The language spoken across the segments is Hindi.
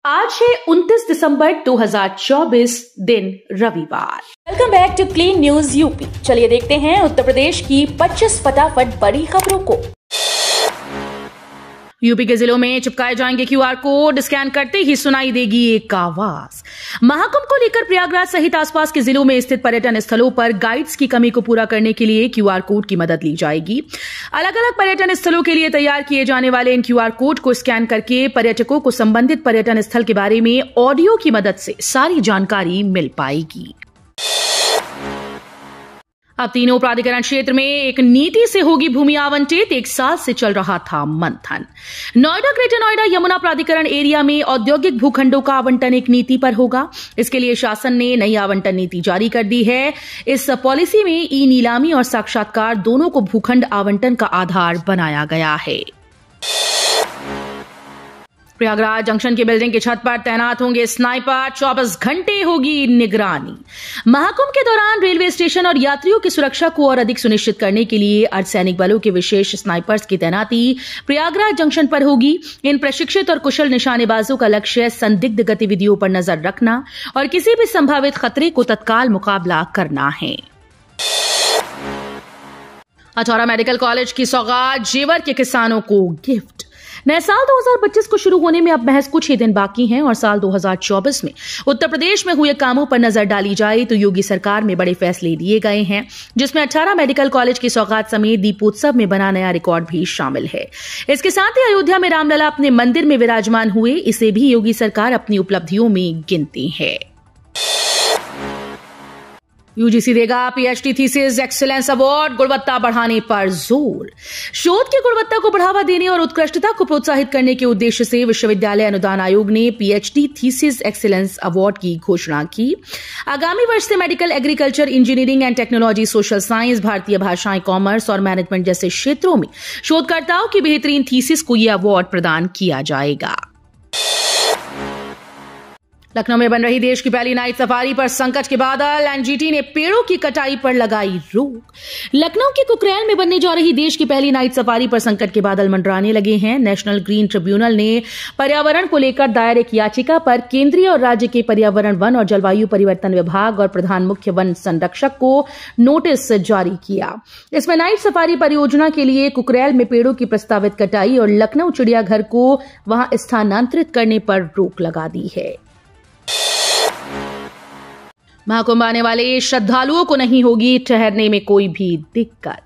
आज है 29 दिसंबर 2024 दिन रविवार। Welcome back to clean news UP. चलिए देखते हैं उत्तर प्रदेश की 25 फटाफट बड़ी खबरों को। यूपी के जिलों में चिपकाए जाएंगे क्यूआर कोड, स्कैन करते ही सुनाई देगी एक आवाज। महाकुंभ को लेकर प्रयागराज सहित आसपास के जिलों में स्थित पर्यटन स्थलों पर गाइड्स की कमी को पूरा करने के लिए क्यूआर कोड की मदद ली जाएगी। अलग अलग पर्यटन स्थलों के लिए तैयार किए जाने वाले इन क्यूआर कोड को स्कैन करके पर्यटकों को संबंधित पर्यटन स्थल के बारे में ऑडियो की मदद से सारी जानकारी मिल पाएगी। अब तीनों प्राधिकरण क्षेत्र में एक नीति से होगी भूमि आवंटित। 1 साल से चल रहा था मंथन। नोएडा, ग्रेटर नोएडा, यमुना प्राधिकरण एरिया में औद्योगिक भूखंडों का आवंटन एक नीति पर होगा। इसके लिए शासन ने नई आवंटन नीति जारी कर दी है। इस पॉलिसी में ई नीलामी और साक्षात्कार दोनों को भूखंड आवंटन का आधार बनाया गया है। प्रयागराज जंक्शन की बिल्डिंग की छत पर तैनात होंगे स्नाइपर, 24 घंटे होगी निगरानी। महाकुंभ के दौरान रेलवे स्टेशन और यात्रियों की सुरक्षा को और अधिक सुनिश्चित करने के लिए अर्धसैनिक बलों के विशेष स्नाइपर्स की तैनाती प्रयागराज जंक्शन पर होगी। इन प्रशिक्षित और कुशल निशानेबाजों का लक्ष्य संदिग्ध गतिविधियों पर नजर रखना और किसी भी संभावित खतरे को तत्काल मुकाबला करना है। अठौरा मेडिकल कॉलेज की सौगात जेवर के किसानों को गिफ्ट। नए साल 2025 को शुरू होने में अब महज कुछ ही दिन बाकी हैं और साल 2024 में उत्तर प्रदेश में हुए कामों पर नजर डाली जाए तो योगी सरकार में बड़े फैसले लिए गए हैं, जिसमें अठारा मेडिकल कॉलेज की सौगात समेत दीपोत्सव में बना नया रिकॉर्ड भी शामिल है। इसके साथ ही अयोध्या में रामलला अपने मंदिर में विराजमान हुए, इसे भी योगी सरकार अपनी उपलब्धियों में गिनती है। यूजीसी देगा पीएचडी थीसिस एक्सीलेंस अवार्ड, गुणवत्ता बढ़ाने पर जोर। शोध की गुणवत्ता को बढ़ावा देने और उत्कृष्टता को प्रोत्साहित करने के उद्देश्य से विश्वविद्यालय अनुदान आयोग ने पीएचडी थीसिस एक्सीलेंस अवार्ड की घोषणा की। आगामी वर्ष से medical, agriculture, engineering and technology, social science, भारतीय भाषाएं, कॉमर्स और मैनेजमेंट जैसे क्षेत्रों में शोधकर्ताओं की बेहतरीन थीसिस को यह अवार्ड प्रदान किया जाएगा। लखनऊ में बन रही देश की पहली नाइट सफारी पर संकट के बादल। एनजीटी ने पेड़ों की कटाई पर लगाई रोक। लखनऊ के कुकरेल में बनने जा रही देश की पहली नाइट सफारी पर संकट के बादल मंडराने लगे हैं। नेशनल ग्रीन ट्रिब्यूनल ने पर्यावरण को लेकर दायर एक याचिका पर केंद्रीय और राज्य के पर्यावरण, वन और जलवायु परिवर्तन विभाग और प्रधान मुख्य वन संरक्षक को नोटिस जारी किया। इसमें नाइट सफारी परियोजना के लिए कुकरेल में पेड़ों की प्रस्तावित कटाई और लखनऊ चिड़ियाघर को वहां स्थानांतरित करने पर रोक लगा दी है। महाकुंभ आने वाले श्रद्धालुओं को नहीं होगी ठहरने में कोई भी दिक्कत।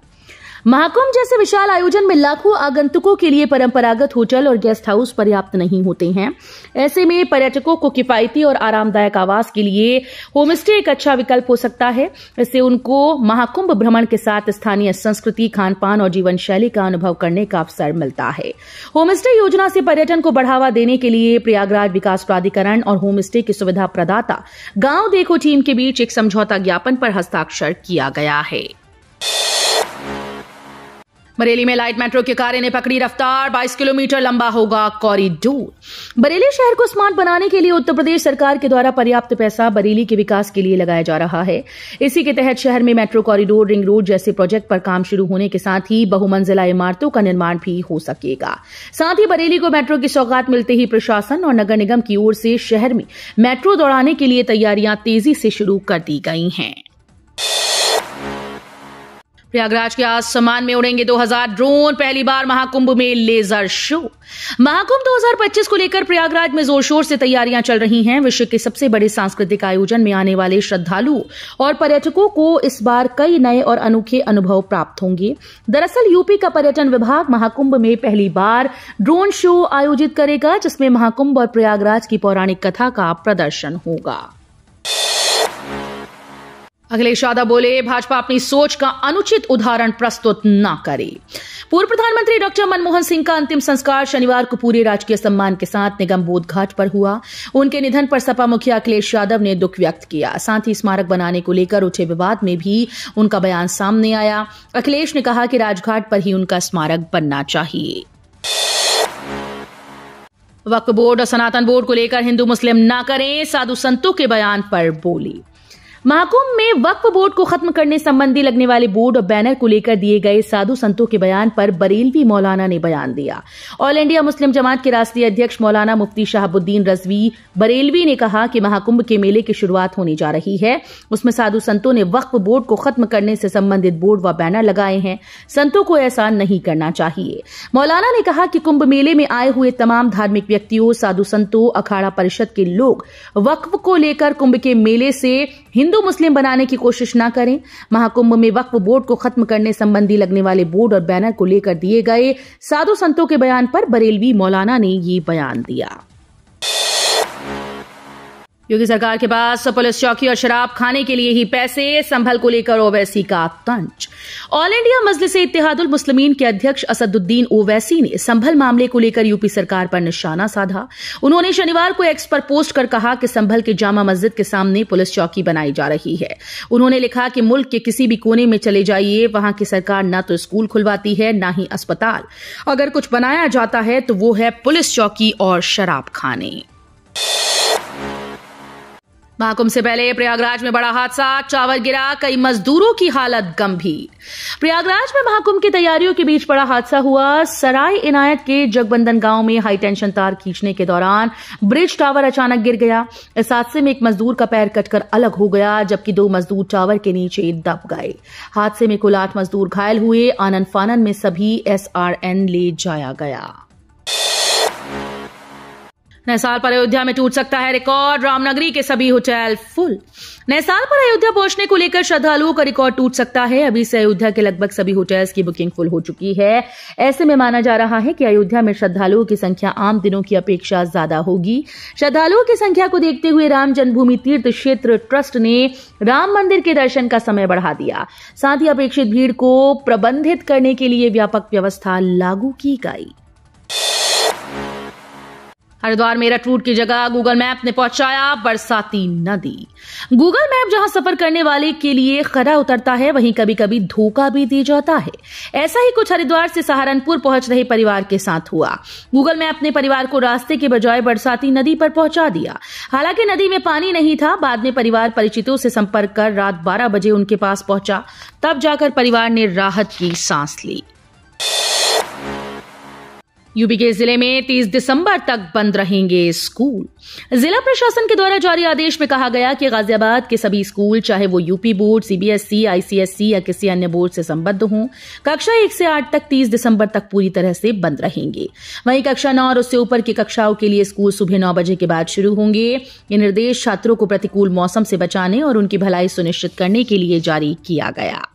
महाकुंभ जैसे विशाल आयोजन में लाखों आगंतुकों के लिए परंपरागत होटल और गेस्ट हाउस पर्याप्त नहीं होते हैं। ऐसे में पर्यटकों को किफायती और आरामदायक आवास के लिए होमस्टे एक अच्छा विकल्प हो सकता है। इससे उनको महाकुंभ भ्रमण के साथ स्थानीय संस्कृति, खान पान और जीवन शैली का अनुभव करने का अवसर मिलता है। होमस्टे योजना से पर्यटन को बढ़ावा देने के लिए प्रयागराज विकास प्राधिकरण और होमस्टे की सुविधा प्रदाता गांव देखो टीम के बीच एक समझौता ज्ञापन पर हस्ताक्षर किया गया है। बरेली में लाइट मेट्रो के कार्य ने पकड़ी रफ्तार। 22 किलोमीटर लंबा होगा कॉरिडोर। बरेली शहर को स्मार्ट बनाने के लिए उत्तर प्रदेश सरकार के द्वारा पर्याप्त पैसा बरेली के विकास के लिए लगाया जा रहा है। इसी के तहत शहर में मेट्रो कॉरिडोर, रिंग रोड जैसे प्रोजेक्ट पर काम शुरू होने के साथ ही बहुमंजिला इमारतों का निर्माण भी हो सकेगा। साथ ही बरेली को मेट्रो की सौगात मिलते ही प्रशासन और नगर निगम की ओर से शहर में मेट्रो दौड़ाने के लिए तैयारियां तेजी से शुरू कर दी गई हैं। प्रयागराज के आसमान में उड़ेंगे 2000 ड्रोन। पहली बार महाकुंभ में लेजर शो। महाकुंभ 2025 को लेकर प्रयागराज में जोर शोर से तैयारियां चल रही हैं। विश्व के सबसे बड़े सांस्कृतिक आयोजन में आने वाले श्रद्धालुओं और पर्यटकों को इस बार कई नए और अनोखे अनुभव प्राप्त होंगे। दरअसल यूपी का पर्यटन विभाग महाकुंभ में पहली बार ड्रोन शो आयोजित करेगा, जिसमें महाकुंभ और प्रयागराज की पौराणिक कथा का प्रदर्शन होगा। अखिलेश यादव बोले, भाजपा अपनी सोच का अनुचित उदाहरण प्रस्तुत न करे। पूर्व प्रधानमंत्री डॉक्टर मनमोहन सिंह का अंतिम संस्कार शनिवार को पूरे राजकीय सम्मान के साथ निगम बोध घाट पर हुआ। उनके निधन पर सपा मुखिया अखिलेश यादव ने दुख व्यक्त किया। साथ ही स्मारक बनाने को लेकर उठे विवाद में भी उनका बयान सामने आया। अखिलेश ने कहा कि राजघाट पर ही उनका स्मारक बनना चाहिए। वक्फ बोर्ड और सनातन बोर्ड को लेकर हिंदू मुस्लिम ना करें, साधु संतों के बयान पर बोली। महाकुंभ में वक्फ बोर्ड को खत्म करने संबंधी लगने वाले बोर्ड और बैनर को लेकर दिए गए साधु संतों के बयान पर बरेलवी मौलाना ने बयान दिया। ऑल इंडिया मुस्लिम जमात के राष्ट्रीय अध्यक्ष मौलाना मुफ्ती शहाबुद्दीन रजवी बरेलवी ने कहा कि महाकुंभ के मेले की शुरुआत होने जा रही है, उसमें साधु संतों ने वक्फ बोर्ड को खत्म करने से संबंधित बोर्ड व बैनर लगाए हैं। संतों को ऐसा नहीं करना चाहिए। मौलाना ने कहा कि कुंभ मेले में आए हुए तमाम धार्मिक व्यक्तियों, साधु संतों, अखाड़ा परिषद के लोग वक्फ को लेकर कुंभ के मेले से हिंदू मुस्लिम बनाने की कोशिश ना करें। महाकुंभ में वक्फ बोर्ड को खत्म करने संबंधी लगने वाले बोर्ड और बैनर को लेकर दिए गए साधु संतों के बयान पर बरेलवी मौलाना ने ये बयान दिया। योगी सरकार के पास पुलिस चौकी और शराब खाने के लिए ही पैसे, संभल को लेकर ओवैसी का तंज। ऑल इंडिया मजलिस-ए-इत्तेहादुल मुस्लिमीन के अध्यक्ष असदुद्दीन ओवैसी ने संभल मामले को लेकर यूपी सरकार पर निशाना साधा। उन्होंने शनिवार को एक्स पर पोस्ट कर कहा कि संभल के जामा मस्जिद के सामने पुलिस चौकी बनाई जा रही है। उन्होंने लिखा कि मुल्क के किसी भी कोने में चले जाइए, वहां की सरकार न तो स्कूल खुलवाती है न ही अस्पताल। अगर कुछ बनाया जाता है तो वो है पुलिस चौकी और शराब खाने। महाकुंभ से पहले प्रयागराज में बड़ा हादसा, टावर गिरा, कई मजदूरों की हालत गंभीर। प्रयागराज में महाकुंभ की तैयारियों के बीच बड़ा हादसा हुआ। सराय इनायत के जगबंदन गांव में हाई टेंशन तार खींचने के दौरान ब्रिज टावर अचानक गिर गया। इस हादसे में एक मजदूर का पैर कटकर अलग हो गया, जबकि 2 मजदूर टावर के नीचे दब गए। हादसे में कुल 8 मजदूर घायल हुए। आनन फानन में सभी SRN ले जाया गया। नए साल पर अयोध्या में टूट सकता है रिकॉर्ड, रामनगरी के सभी होटल फुल। नए साल पर अयोध्या पहुंचने को लेकर श्रद्धालुओं का रिकॉर्ड टूट सकता है। अभी से अयोध्या के लगभग सभी होटल्स की बुकिंग फुल हो चुकी है। ऐसे में माना जा रहा है कि अयोध्या में श्रद्धालुओं की संख्या आम दिनों की अपेक्षा ज्यादा होगी। श्रद्धालुओं की संख्या को देखते हुए राम जन्मभूमि तीर्थ क्षेत्र ट्रस्ट ने राम मंदिर के दर्शन का समय बढ़ा दिया। साथ ही अपेक्षित भीड़ को प्रबंधित करने के लिए व्यापक व्यवस्था लागू की गई। हरिद्वार मेरठ रूट की जगह गूगल मैप ने पहुंचाया बरसाती नदी। गूगल मैप जहां सफर करने वाले के लिए खरा उतरता है, वहीं कभी कभी धोखा भी दे जाता है। ऐसा ही कुछ हरिद्वार से सहारनपुर पहुंच रहे परिवार के साथ हुआ। गूगल मैप ने परिवार को रास्ते के बजाय बरसाती नदी पर पहुंचा दिया। हालांकि नदी में पानी नहीं था। बाद में परिवार परिचितों से संपर्क कर रात 12 बजे उनके पास पहुंचा। तब जाकर परिवार ने राहत की सांस ली। यूपी के जिले में 30 दिसंबर तक बंद रहेंगे स्कूल। जिला प्रशासन के द्वारा जारी आदेश में कहा गया कि गाजियाबाद के सभी स्कूल, चाहे वो यूपी बोर्ड, CBSE, ICSE या किसी अन्य बोर्ड से संबद्ध हों, कक्षा 1 से 8 तक 30 दिसंबर तक पूरी तरह से बंद रहेंगे। वहीं कक्षा 9 और उससे ऊपर की कक्षाओं के लिए स्कूल सुबह 9 बजे के बाद शुरू होंगे। ये निर्देश छात्रों को प्रतिकूल मौसम से बचाने और उनकी भलाई सुनिश्चित करने के लिए जारी किया गया।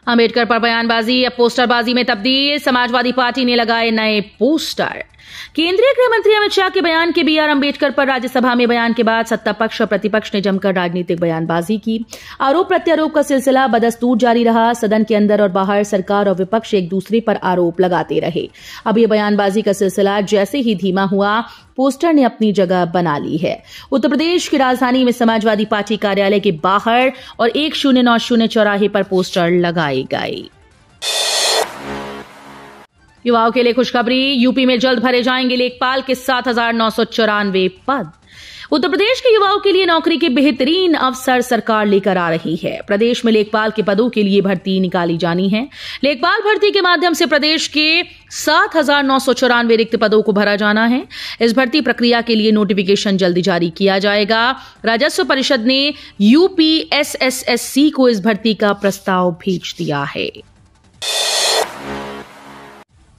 अंबेडकर पर बयानबाजी अब पोस्टरबाजी में तब्दील। समाजवादी पार्टी ने लगाए नए पोस्टर। केंद्रीय गृह मंत्री अमित शाह के बयान के BR अंबेडकर पर राज्यसभा में बयान के बाद सत्ता पक्ष और प्रतिपक्ष ने जमकर राजनीतिक बयानबाजी की। आरोप प्रत्यारोप का सिलसिला बदस्तूर जारी रहा। सदन के अंदर और बाहर सरकार और विपक्ष एक दूसरे पर आरोप लगाते रहे। अब ये बयानबाजी का सिलसिला जैसे ही धीमा हुआ, पोस्टर ने अपनी जगह बना ली है। उत्तर प्रदेश की राजधानी में समाजवादी पार्टी कार्यालय के बाहर और 1090 चौराहे पर पोस्टर लगाए गए। युवाओं के लिए खुशखबरी, यूपी में जल्द भरे जाएंगे लेखपाल के 7,994 पद। उत्तर प्रदेश के युवाओं के लिए नौकरी के बेहतरीन अवसर सरकार लेकर आ रही है। प्रदेश में लेखपाल के पदों के लिए भर्ती निकाली जानी है। लेखपाल भर्ती के माध्यम से प्रदेश के 7,994 रिक्त पदों को भरा जाना है। इस भर्ती प्रक्रिया के लिए नोटिफिकेशन जल्दी जारी किया जाएगा। राजस्व परिषद ने UPSSSC को इस भर्ती का प्रस्ताव भेज दिया है।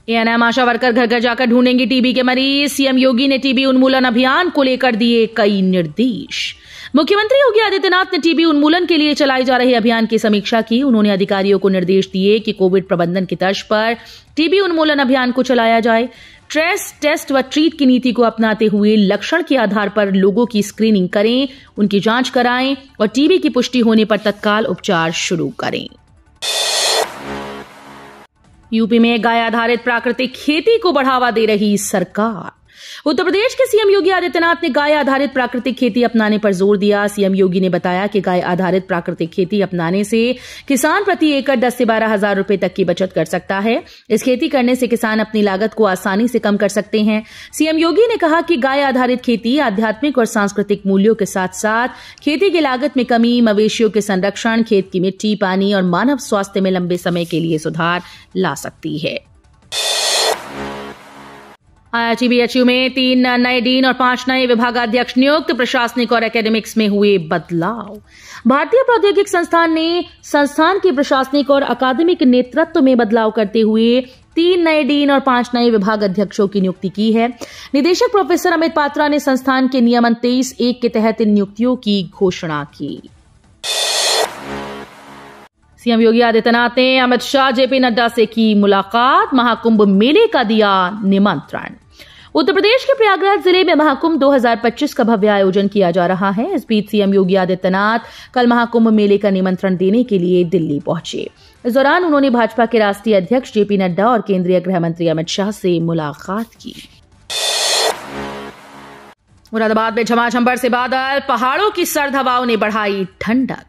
ANM आशा वर्कर घर घर जाकर ढूंढेंगे टीबी के मरीज। सीएम योगी ने टीबी उन्मूलन अभियान को लेकर दिए कई निर्देश। मुख्यमंत्री योगी आदित्यनाथ ने टीबी उन्मूलन के लिए चलाए जा रहे अभियान की समीक्षा की। उन्होंने अधिकारियों को निर्देश दिए कि कोविड प्रबंधन की तर्ज पर टीबी उन्मूलन अभियान को चलाया जाए। ट्रेस, टेस्ट व ट्रीट की नीति को अपनाते हुए लक्षण के आधार पर लोगों की स्क्रीनिंग करें, उनकी जांच कराएं और टीबी की पुष्टि होने पर तत्काल उपचार शुरू करें। यूपी में गाय आधारित प्राकृतिक खेती को बढ़ावा दे रही सरकार। उत्तर प्रदेश के सीएम योगी आदित्यनाथ ने गाय आधारित प्राकृतिक खेती अपनाने पर जोर दिया। सीएम योगी ने बताया कि गाय आधारित प्राकृतिक खेती अपनाने से किसान प्रति एकड़ 10 से 12 हजार रुपए तक की बचत कर सकता है। इस खेती करने से किसान अपनी लागत को आसानी से कम कर सकते हैं। सीएम योगी ने कहा कि गाय आधारित खेती आध्यात्मिक और सांस्कृतिक मूल्यों के साथ साथ खेती की लागत में कमी, मवेशियों के संरक्षण, खेत की मिट्टी, पानी और मानव स्वास्थ्य में लंबे समय के लिए सुधार ला सकती है। IIT-BHU में 3 नए डीन और 5 नए विभागाध्यक्ष नियुक्त। प्रशासनिक और एकेडमिक्स में हुए बदलाव। भारतीय प्रौद्योगिकी संस्थान ने संस्थान के प्रशासनिक और अकादमिक नेतृत्व में बदलाव करते हुए 3 नए डीन और 5 नए विभाग अध्यक्षों की नियुक्ति की है। निदेशक प्रोफेसर अमित पात्रा ने संस्थान के नियमन 23(1) के तहत इन नियुक्तियों की घोषणा की। सीएम योगी आदित्यनाथ ने अमित शाह, जेपी नड्डा से की मुलाकात। महाकुंभ मेले का दिया निमंत्रण। उत्तर प्रदेश के प्रयागराज जिले में महाकुंभ 2025 का भव्य आयोजन किया जा रहा है। इस बीच सीएम योगी आदित्यनाथ कल महाकुंभ मेले का निमंत्रण देने के लिए दिल्ली पहुंचे। इस दौरान उन्होंने भाजपा के राष्ट्रीय अध्यक्ष जेपी नड्डा और केंद्रीय गृह मंत्री अमित शाह से मुलाकात की। मुरादाबाद में झमाझम बरसे बादल, पहाड़ों की सर्द हवाओं ने बढ़ाई ठंडक।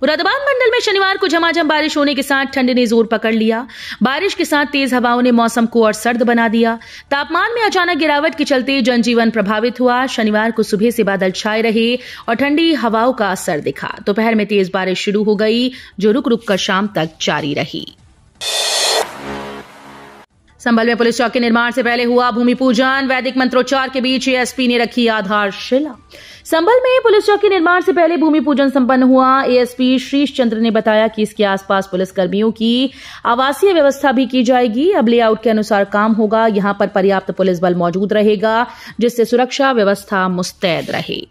मुरादाबाद मंडल में शनिवार को झमाझम बारिश होने के साथ ठंड ने जोर पकड़ लिया। बारिश के साथ तेज हवाओं ने मौसम को और सर्द बना दिया। तापमान में अचानक गिरावट के चलते जनजीवन प्रभावित हुआ। शनिवार को सुबह से बादल छाए रहे और ठंडी हवाओं का असर दिखा। दोपहर में तेज बारिश शुरू हो गई, जो रुक रुक कर शाम तक जारी रही। संभल में पुलिस चौकी निर्माण से पहले हुआ भूमि पूजन। वैदिक मंत्रोच्चार के बीच एएसपी ने रखी आधारशिला। संभल में पुलिस चौकी निर्माण से पहले भूमि पूजन संपन्न हुआ। एएसपी श्रीश चंद्र ने बताया कि इसके आसपास पुलिस कर्मियों की आवासीय व्यवस्था भी की जाएगी। अब लेआउट के अनुसार काम होगा। यहां पर पर्याप्त पुलिस बल मौजूद रहेगा, जिससे सुरक्षा व्यवस्था मुस्तैद रहे।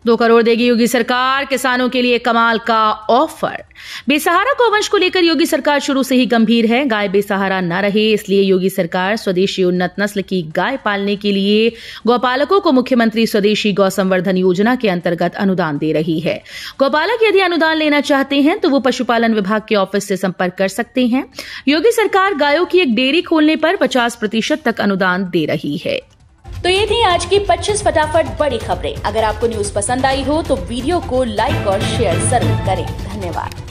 2 करोड़ देगी योगी सरकार, किसानों के लिए कमाल का ऑफर। बेसहारा गौवंश को लेकर योगी सरकार शुरू से ही गंभीर है। गाय बेसहारा न रहे, इसलिए योगी सरकार स्वदेशी उन्नत नस्ल की गाय पालने के लिए गौपालकों को मुख्यमंत्री स्वदेशी गौ संवर्धन योजना के अंतर्गत अनुदान दे रही है। गौपालक यदि अनुदान लेना चाहते हैं तो वो पशुपालन विभाग के ऑफिस से संपर्क कर सकते हैं। योगी सरकार गायों की एक डेयरी खोलने पर 50% तक अनुदान दे रही है। तो ये थी आज की 25 फटाफट बड़ी खबरें। अगर आपको न्यूज पसंद आई हो तो वीडियो को लाइक और शेयर जरूर करें। धन्यवाद।